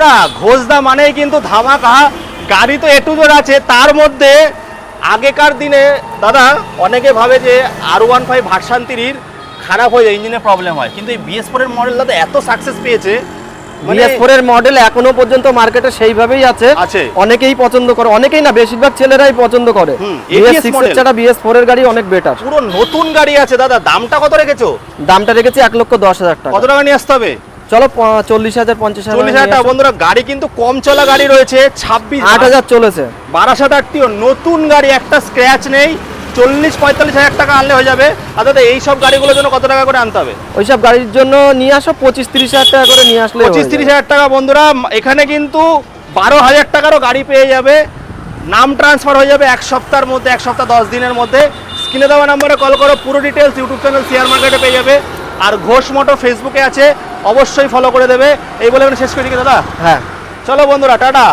বন্ধুরা ঘোষদা মানেই কিন্তু ধামাকা, গাড়ি তো এটু জোর আছে, তার মধ্যে আগেকার দিনে দাদা অনেকে ভাবে যে R15 ভার্সন 3 খারাপ হয়ে যায়, ইঞ্জিনের প্রবলেম হয়, কিন্তু এই BS4 এর মডেল দাদা এত সাকসেস পেয়েছে, BS4 এর মডেল এখনো পর্যন্ত মার্কেটে সেইভাবেই আছে, অনেকেই পছন্দ করে, অনেকেই না বেশিরভাগ ছেলেরাই পছন্দ করে। BS6 এর ছাড়া BS4 এর গাড়ি অনেক বেটার। পুরো নতুন গাড়ি আছে দাদা, দামটা কত রেখেছো? দামটা রেখেছি 1,10,000 টাকা। কত টাকা নিয়ে আসতে হবে? চলো 40,000 50,000 টাকা। বন্ধুরা গাড়ি কিন্তু কম চলা গাড়ি রয়েছে, 8,000 চলেছে, 12,000 নতুন গাড়ি, একটা স্ক্র্যাচ নেই, 40-45,000 টাকা আনলে হয়ে যাবে। আর দাদা এই সব গাড়িগুলোর জন্য কত টাকা করে আনতে হবে? ওইসব গাড়ির জন্য নিয়ে আসো 25-30,000 টাকা করে নিয়ে আসলে 25-30,000 টাকা। বন্ধুরা এখানে কিন্তু 12,000 টাকারও গাড়ি পেয়ে যাবে, নাম ট্রান্সফার হয়ে যাবে 1 সপ্তাহের মধ্যে, 1 সপ্তাহ 10 দিনের মধ্যে। স্ক্রিনে দেওয়া নাম্বারে কল করো, পুরো ডিটেলস ইউটিউব চ্যানেল শেয়ার মার্কেটে পেয়ে যাবে, আর ঘোষ মোটর ফেসবুকে আছে, অবশ্যই ফলো করে দেবে। এই বলে আমি শেষ করি কি দাদা? হ্যাঁ, চলো বন্ধুরা, টাটা।